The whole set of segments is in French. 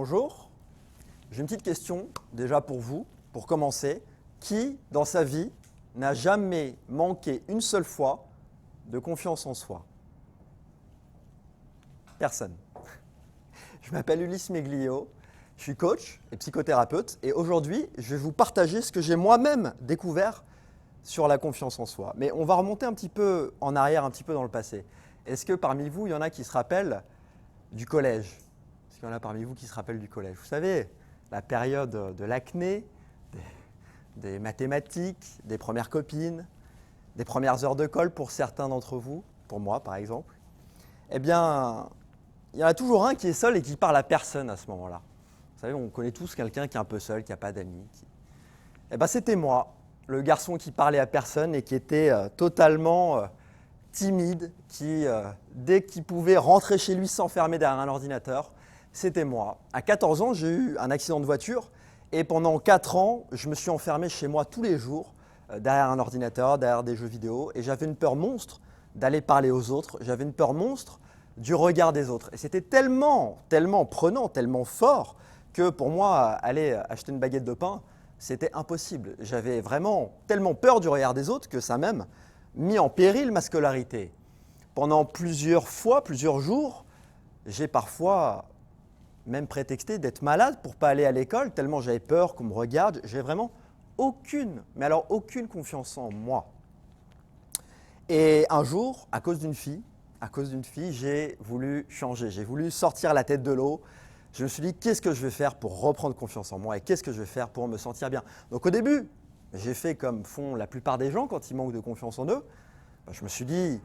Bonjour, j'ai une petite question déjà pour vous, pour commencer. Qui, dans sa vie, n'a jamais manqué une seule fois de confiance en soi? Personne. Je m'appelle Ulysse Meglio, je suis coach et psychothérapeute et aujourd'hui, je vais vous partager ce que j'ai moi-même découvert sur la confiance en soi. Mais on va remonter un petit peu en arrière, un petit peu dans le passé. Est-ce que parmi vous, il y en a qui se rappellent du collège? Est-ce qu'il y en a parmi vous qui se rappellent du collège? Vous savez, la période de l'acné, des mathématiques, des premières copines, des premières heures de colle pour certains d'entre vous, pour moi par exemple. Eh bien, il y en a toujours un qui est seul et qui parle à personne à ce moment-là. Vous savez, on connaît tous quelqu'un qui est un peu seul, qui n'a pas d'amis. Eh bien, c'était moi, le garçon qui parlait à personne et qui était totalement timide, qui, dès qu'il pouvait rentrer chez lui s'enfermer derrière un ordinateur, c'était moi. À 14 ans, j'ai eu un accident de voiture et pendant 4 ans, je me suis enfermé chez moi tous les jours, derrière un ordinateur, derrière des jeux vidéo et j'avais une peur monstre d'aller parler aux autres, j'avais une peur monstre du regard des autres. Et c'était tellement prenant, tellement fort que pour moi, aller acheter une baguette de pain, c'était impossible. J'avais vraiment tellement peur du regard des autres que ça m'a même mis en péril ma scolarité. Pendant plusieurs fois, plusieurs jours, j'ai parfois même prétexté d'être malade pour ne pas aller à l'école, tellement j'avais peur qu'on me regarde. J'ai vraiment aucune, mais alors aucune confiance en moi. Et un jour, à cause d'une fille, j'ai voulu changer, j'ai voulu sortir la tête de l'eau. Je me suis dit, qu'est-ce que je vais faire pour reprendre confiance en moi et qu'est-ce que je vais faire pour me sentir bien? Donc au début, j'ai fait comme font la plupart des gens quand ils manquent de confiance en eux. Je me suis dit,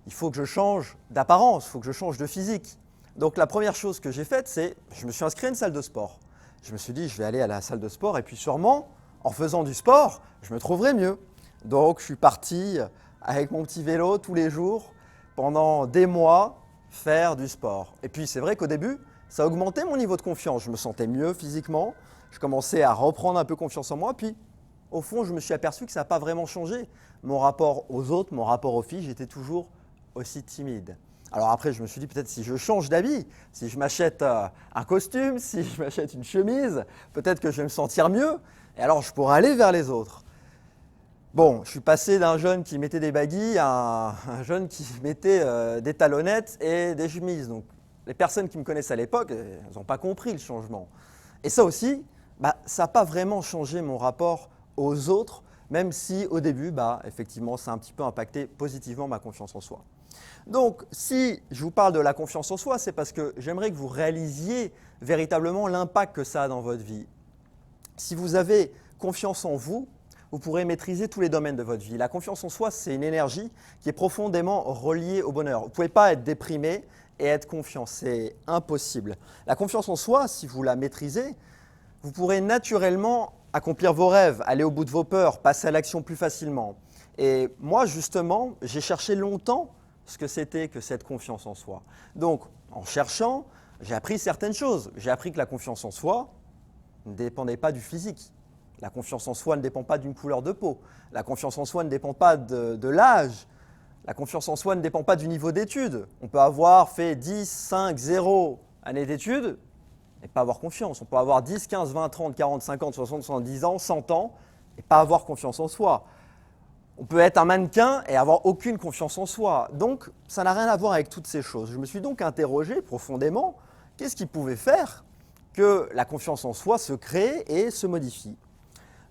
il faut que je change d'apparence, il faut que je change de physique. Donc la première chose que j'ai faite, c'est je me suis inscrit à une salle de sport. Je me suis dit, je vais aller à la salle de sport et puis sûrement, en faisant du sport, je me trouverai mieux. Donc je suis parti avec mon petit vélo tous les jours pendant des mois faire du sport. Et puis c'est vrai qu'au début, ça a augmenté mon niveau de confiance. Je me sentais mieux physiquement, je commençais à reprendre un peu confiance en moi. Puis au fond, je me suis aperçu que ça n'a pas vraiment changé. Mon rapport aux autres, mon rapport aux filles, j'étais toujours aussi timide. Alors après, je me suis dit peut-être si je change d'habit, si je m'achète un costume, si je m'achète une chemise, peut-être que je vais me sentir mieux et alors je pourrai aller vers les autres. Bon, je suis passé d'un jeune qui mettait des baguilles à un jeune qui mettait des talonnettes et des chemises. Donc les personnes qui me connaissent à l'époque, elles n'ont pas compris le changement. Et ça aussi, ça n'a pas vraiment changé mon rapport aux autres, même si au début, effectivement, ça a un petit peu impacté positivement ma confiance en soi. Donc, si je vous parle de la confiance en soi, c'est parce que j'aimerais que vous réalisiez véritablement l'impact que ça a dans votre vie. Si vous avez confiance en vous, vous pourrez maîtriser tous les domaines de votre vie. La confiance en soi, c'est une énergie qui est profondément reliée au bonheur. Vous ne pouvez pas être déprimé et être confiant, c'est impossible. La confiance en soi, si vous la maîtrisez, vous pourrez naturellement accomplir vos rêves, aller au bout de vos peurs, passer à l'action plus facilement. Et moi, justement, j'ai cherché longtemps ce que c'était que cette confiance en soi. Donc, en cherchant, j'ai appris certaines choses. J'ai appris que la confiance en soi ne dépendait pas du physique. La confiance en soi ne dépend pas d'une couleur de peau. La confiance en soi ne dépend pas de l'âge. La confiance en soi ne dépend pas du niveau d'études. On peut avoir fait 10, 5, 0 années d'études et pas avoir confiance. On peut avoir 10, 15, 20, 30, 40, 50, 60, 70 ans, 100 ans et pas avoir confiance en soi. On peut être un mannequin et avoir aucune confiance en soi. Donc, ça n'a rien à voir avec toutes ces choses. Je me suis donc interrogé profondément, qu'est-ce qui pouvait faire que la confiance en soi se crée et se modifie?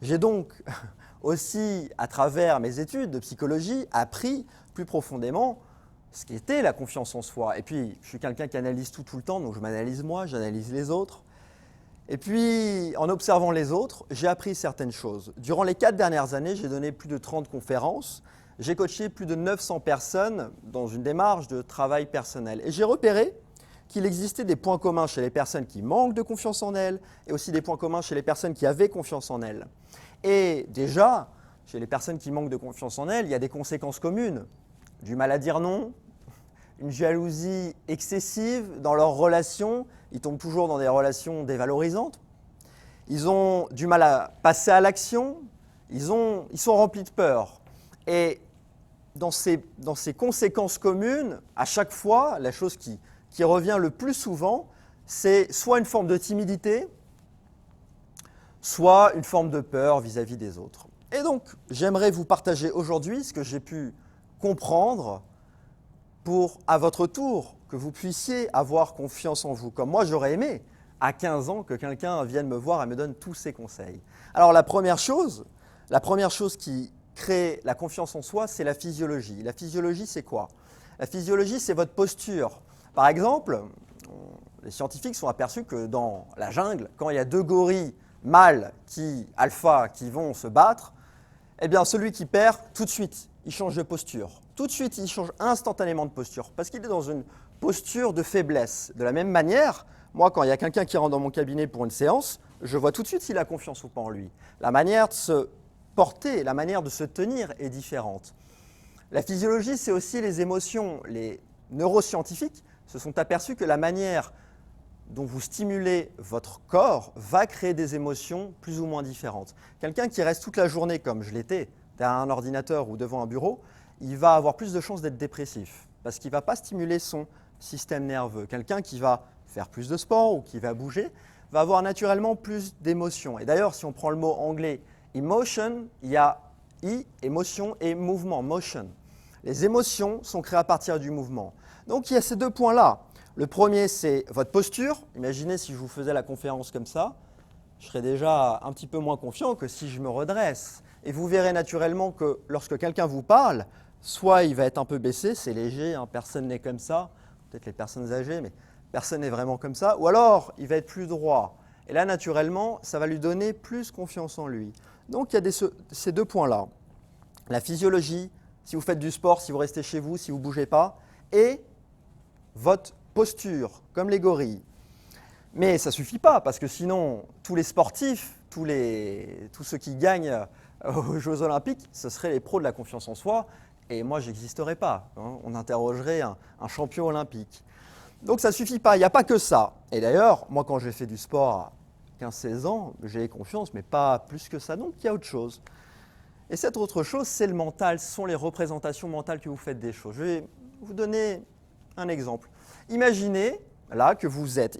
J'ai donc aussi, à travers mes études de psychologie, appris plus profondément ce qu'était la confiance en soi. Et puis, je suis quelqu'un qui analyse tout le temps, donc je m'analyse moi, j'analyse les autres. Et puis, en observant les autres, j'ai appris certaines choses. Durant les 4 dernières années, j'ai donné plus de 30 conférences. J'ai coaché plus de 900 personnes dans une démarche de travail personnel. Et j'ai repéré qu'il existait des points communs chez les personnes qui manquent de confiance en elles et aussi des points communs chez les personnes qui avaient confiance en elles. Et déjà, chez les personnes qui manquent de confiance en elles, il y a des conséquences communes. Du mal à dire non, une jalousie excessive dans leurs relations, ils tombent toujours dans des relations dévalorisantes. Ils ont du mal à passer à l'action, ils sont remplis de peur. Et dans ces conséquences communes, à chaque fois, la chose qui revient le plus souvent, c'est soit une forme de timidité, soit une forme de peur vis-à-vis des autres. Et donc, j'aimerais vous partager aujourd'hui ce que j'ai pu comprendre pour, à votre tour, que vous puissiez avoir confiance en vous. Comme moi, j'aurais aimé, à 15 ans, que quelqu'un vienne me voir et me donne tous ses conseils. Alors, la première chose qui crée la confiance en soi, c'est la physiologie. La physiologie, c'est quoi? La physiologie, c'est votre posture. Par exemple, les scientifiques sont aperçus que dans la jungle, quand il y a deux gorilles mâles alpha qui vont se battre, eh bien celui qui perd, tout de suite, il change de posture. Tout de suite, il change instantanément de posture parce qu'il est dans une posture de faiblesse. De la même manière, moi, quand il y a quelqu'un qui rentre dans mon cabinet pour une séance, je vois tout de suite s'il a confiance ou pas en lui. La manière de se porter, la manière de se tenir est différente. La physiologie, c'est aussi les émotions. Les neuroscientifiques se sont aperçus que la manière dont vous stimulez votre corps va créer des émotions plus ou moins différentes. Quelqu'un qui reste toute la journée, comme je l'étais, derrière un ordinateur ou devant un bureau, il va avoir plus de chances d'être dépressif parce qu'il ne va pas stimuler son système nerveux. Quelqu'un qui va faire plus de sport ou qui va bouger va avoir naturellement plus d'émotions. Et d'ailleurs, si on prend le mot anglais emotion, il y a émotion et mouvement, motion. Les émotions sont créées à partir du mouvement. Donc il y a ces deux points-là. Le premier, c'est votre posture. Imaginez si je vous faisais la conférence comme ça, je serais déjà un petit peu moins confiant que si je me redresse. Et vous verrez naturellement que lorsque quelqu'un vous parle, soit il va être un peu baissé, c'est léger, hein, personne n'est comme ça, peut-être les personnes âgées, mais personne n'est vraiment comme ça, ou alors il va être plus droit. Et là, naturellement, ça va lui donner plus confiance en lui. Donc il y a ces deux points-là. La physiologie, si vous faites du sport, si vous restez chez vous, si vous ne bougez pas, et votre posture, comme les gorilles. Mais ça ne suffit pas, parce que sinon, tous les sportifs, tous ceux qui gagnent aux Jeux Olympiques, ce seraient les pros de la confiance en soi, et moi, je n'existerais pas. Hein. On interrogerait un champion olympique. Donc ça ne suffit pas, il n'y a pas que ça. Et d'ailleurs, moi, quand j'ai fait du sport à 15-16 ans, j'ai confiance, mais pas plus que ça, donc il y a autre chose. Et cette autre chose, c'est le mental, ce sont les représentations mentales que vous faites des choses. Je vais vous donner un exemple. Imaginez là que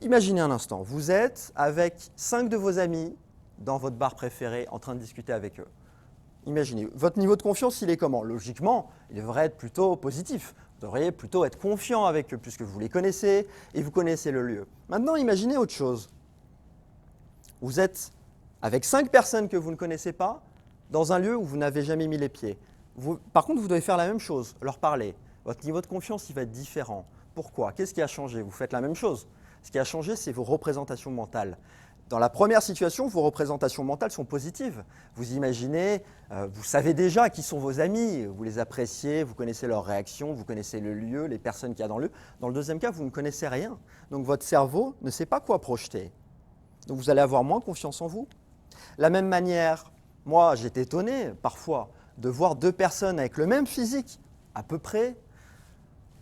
imaginez un instant, vous êtes avec 5 de vos amis dans votre bar préféré en train de discuter avec eux. Imaginez, votre niveau de confiance, il est comment? Logiquement, il devrait être plutôt positif. Vous devriez plutôt être confiant avec eux puisque vous les connaissez et vous connaissez le lieu. Maintenant, imaginez autre chose. Vous êtes avec 5 personnes que vous ne connaissez pas dans un lieu où vous n'avez jamais mis les pieds. Par contre, vous devez faire la même chose, leur parler. Votre niveau de confiance, il va être différent. Pourquoi? Qu'est-ce qui a changé? Vous faites la même chose. Ce qui a changé, c'est vos représentations mentales. Dans la première situation, vos représentations mentales sont positives. Vous imaginez, vous savez déjà qui sont vos amis, vous les appréciez, vous connaissez leurs réactions, vous connaissez le lieu, les personnes qu'il y a dans le lieu. Dans le deuxième cas, vous ne connaissez rien. Donc votre cerveau ne sait pas quoi projeter. Donc vous allez avoir moins confiance en vous. De la même manière, moi j'étais étonné parfois de voir 2 personnes avec le même physique, à peu près,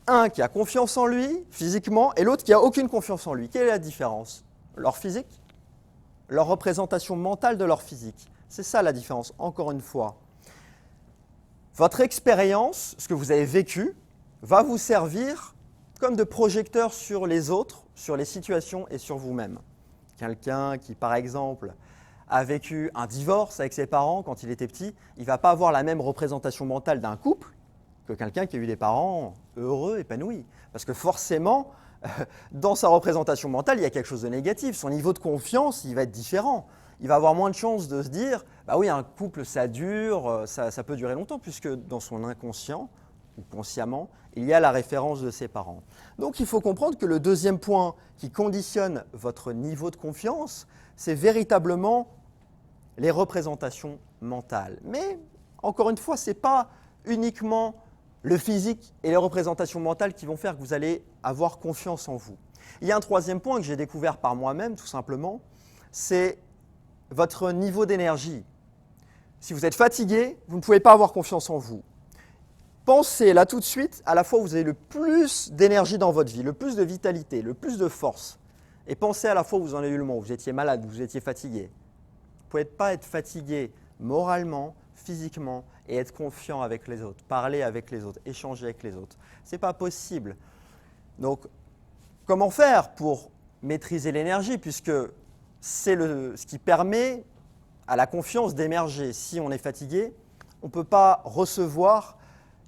un qui a confiance en lui physiquement et l'autre qui n'a aucune confiance en lui. Quelle est la différence? Leur physique? Leur représentation mentale de leur physique. C'est ça la différence, encore une fois. Votre expérience, ce que vous avez vécu, va vous servir comme de projecteur sur les autres, sur les situations et sur vous-même. Quelqu'un qui, par exemple, a vécu un divorce avec ses parents quand il était petit, il ne va pas avoir la même représentation mentale d'un couple que quelqu'un qui a eu des parents heureux, épanouis. Parce que forcément, dans sa représentation mentale, il y a quelque chose de négatif. Son niveau de confiance, il va être différent. Il va avoir moins de chances de se dire « bah oui, un couple, ça dure, ça peut durer longtemps », puisque dans son inconscient ou consciemment, il y a la référence de ses parents. Donc il faut comprendre que le deuxième point qui conditionne votre niveau de confiance, c'est véritablement les représentations mentales. Mais encore une fois, ce n'est pas uniquement le physique et les représentations mentales qui vont faire que vous allez avoir confiance en vous. Il y a un troisième point que j'ai découvert par moi-même, tout simplement, c'est votre niveau d'énergie. Si vous êtes fatigué, vous ne pouvez pas avoir confiance en vous. Pensez là tout de suite à la fois où vous avez le plus d'énergie dans votre vie, le plus de vitalité, le plus de force. Et pensez à la fois où vous en avez eu le moment, où vous étiez malade, où vous étiez fatigué. Vous ne pouvez pas être fatigué moralement, physiquement et être confiant avec les autres, parler avec les autres, échanger avec les autres. Ce n'est pas possible. Donc, comment faire pour maîtriser l'énergie, puisque c'est ce qui permet à la confiance d'émerger. Si on est fatigué, on ne peut pas recevoir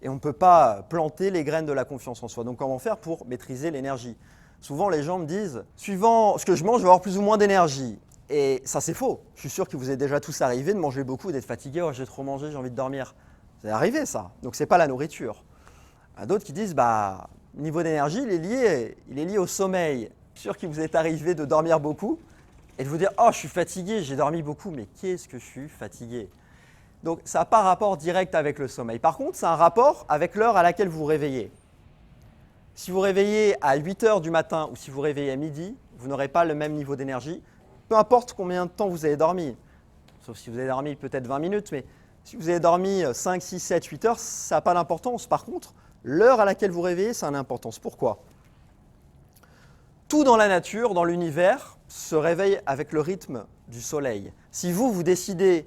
et on ne peut pas planter les graines de la confiance en soi. Donc comment faire pour maîtriser l'énergie? Souvent les gens me disent, suivant ce que je mange, je vais avoir plus ou moins d'énergie. Et ça c'est faux. Je suis sûr que vous êtes déjà tous arrivé de manger beaucoup, d'être fatigué, oh, j'ai trop mangé, j'ai envie de dormir. C'est arrivé ça. Donc ce n'est pas la nourriture. Il y a d'autres qui disent, niveau d'énergie, il est lié au sommeil. Je suis sûr qu'il vous est arrivé de dormir beaucoup et de vous dire, oh je suis fatigué, j'ai dormi beaucoup, mais qu'est-ce que je suis fatigué? Donc ça n'a pas rapport direct avec le sommeil. Par contre, ça a un rapport avec l'heure à laquelle vous vous réveillez. Si vous vous réveillez à 8 h du matin ou si vous vous réveillez à midi, vous n'aurez pas le même niveau d'énergie, peu importe combien de temps vous avez dormi. Sauf si vous avez dormi peut-être 20 minutes, mais si vous avez dormi 5, 6, 7, 8 heures, ça n'a pas d'importance. Par contre, l'heure à laquelle vous vous réveillez, ça a une importance. Pourquoi? Tout dans la nature, dans l'univers, se réveille avec le rythme du soleil. Si vous décidez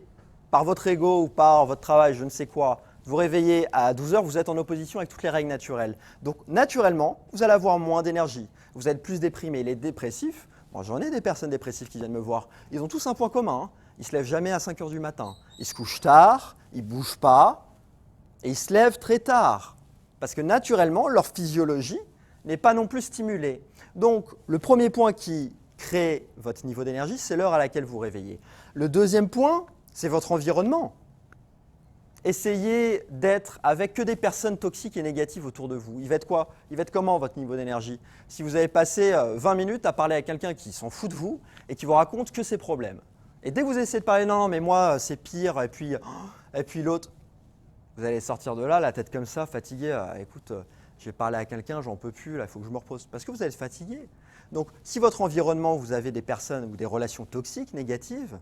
par votre ego ou par votre travail, je ne sais quoi, vous réveillez à 12 h, vous êtes en opposition avec toutes les règles naturelles. Donc naturellement, vous allez avoir moins d'énergie. Vous êtes plus déprimé. Les dépressifs, moi j'en ai des personnes dépressives qui viennent me voir, ils ont tous un point commun, ils ne se lèvent jamais à 5 h du matin. Ils se couchent tard, ils ne bougent pas et ils se lèvent très tard. Parce que naturellement, leur physiologie n'est pas non plus stimulée. Donc le premier point qui crée votre niveau d'énergie, c'est l'heure à laquelle vous vous réveillez. Le deuxième point, c'est votre environnement. Essayez d'être avec que des personnes toxiques et négatives autour de vous. Il va être quoi? Il va être comment votre niveau d'énergie? Si vous avez passé 20 minutes à parler à quelqu'un qui s'en fout de vous et qui vous raconte que ses problèmes. Et dès que vous essayez de parler, non, mais moi c'est pire, et puis l'autre, vous allez sortir de là, la tête comme ça, fatigué. Écoute, j'ai parlé à quelqu'un, j'en peux plus, là, il faut que je me repose. Parce que vous êtes fatigué. Donc, si votre environnement, vous avez des personnes ou des relations toxiques, négatives,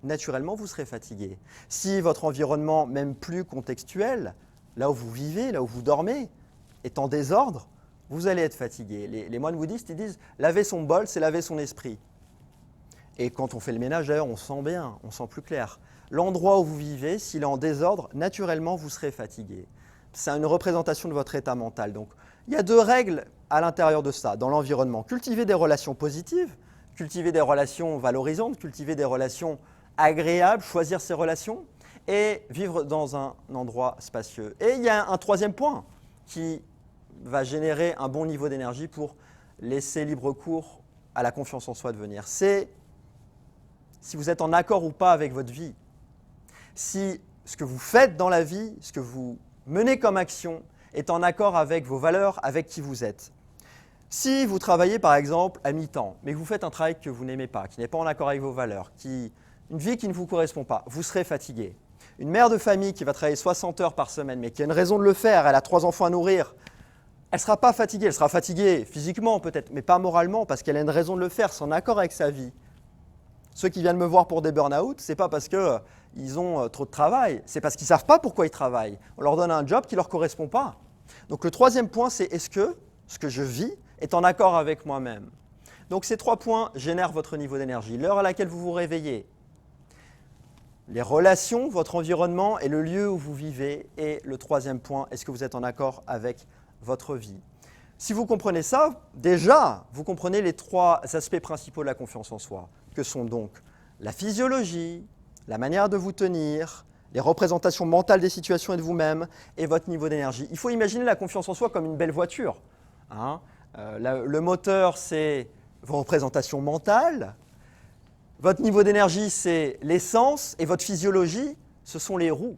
naturellement, vous serez fatigué. Si votre environnement, même plus contextuel, là où vous vivez, là où vous dormez, est en désordre, vous allez être fatigué. Les moines bouddhistes, ils disent « laver son bol, c'est laver son esprit ». Et quand on fait le ménage, d'ailleurs, on sent bien, on sent plus clair. L'endroit où vous vivez, s'il est en désordre, naturellement, vous serez fatigué. C'est une représentation de votre état mental. Donc, il y a deux règles à l'intérieur de ça, dans l'environnement. Cultiver des relations positives, cultiver des relations valorisantes, cultiver des relations agréables, choisir ses relations et vivre dans un endroit spacieux. Et il y a un troisième point qui va générer un bon niveau d'énergie pour laisser libre cours à la confiance en soi de venir. C'est si vous êtes en accord ou pas avec votre vie. Si ce que vous faites dans la vie, ce que vous menez comme action est en accord avec vos valeurs, avec qui vous êtes. Si vous travaillez par exemple à mi-temps, mais que vous faites un travail que vous n'aimez pas, qui n'est pas en accord avec vos valeurs, une vie qui ne vous correspond pas, vous serez fatigué. Une mère de famille qui va travailler 60 heures par semaine, mais qui a une raison de le faire, elle a 3 enfants à nourrir, elle ne sera pas fatiguée. Elle sera fatiguée physiquement peut-être, mais pas moralement, parce qu'elle a une raison de le faire, c'est en accord avec sa vie. Ceux qui viennent me voir pour des burn-out, ce n'est pas parce qu'ils ont trop de travail, c'est parce qu'ils ne savent pas pourquoi ils travaillent. On leur donne un job qui ne leur correspond pas. Donc le troisième point, c'est est-ce que ce que je vis est en accord avec moi-même? Donc ces 3 points génèrent votre niveau d'énergie. L'heure à laquelle vous vous réveillez, les relations, votre environnement et le lieu où vous vivez. Et le troisième point, est-ce que vous êtes en accord avec votre vie? Si vous comprenez ça, déjà, vous comprenez les 3 aspects principaux de la confiance en soi, que sont donc la physiologie, la manière de vous tenir, les représentations mentales des situations et de vous-même, et votre niveau d'énergie. Il faut imaginer la confiance en soi comme une belle voiture. Le moteur, c'est vos représentations mentales. Votre niveau d'énergie, c'est l'essence, et votre physiologie, ce sont les roues.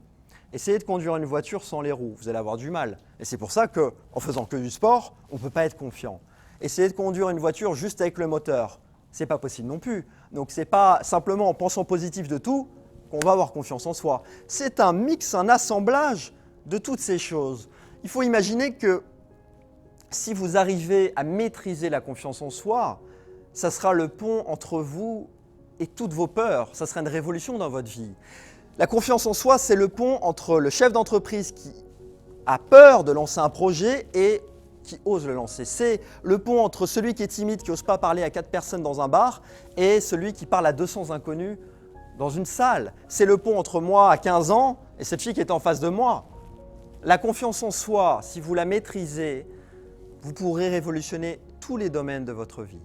Essayez de conduire une voiture sans les roues, vous allez avoir du mal. Et c'est pour ça qu'en faisant que du sport, on ne peut pas être confiant. Essayez de conduire une voiture juste avec le moteur, ce n'est pas possible non plus. Donc ce n'est pas simplement en pensant positif de tout qu'on va avoir confiance en soi. C'est un mix, un assemblage de toutes ces choses. Il faut imaginer que si vous arrivez à maîtriser la confiance en soi, ça sera le pont entre vous et toutes vos peurs. Ça sera une révolution dans votre vie. La confiance en soi, c'est le pont entre le chef d'entreprise qui a peur de lancer un projet et qui ose le lancer. C'est le pont entre celui qui est timide, qui n'ose pas parler à 4 personnes dans un bar, et celui qui parle à 200 inconnus dans une salle. C'est le pont entre moi à 15 ans et cette fille qui est en face de moi. La confiance en soi, si vous la maîtrisez, vous pourrez révolutionner tous les domaines de votre vie.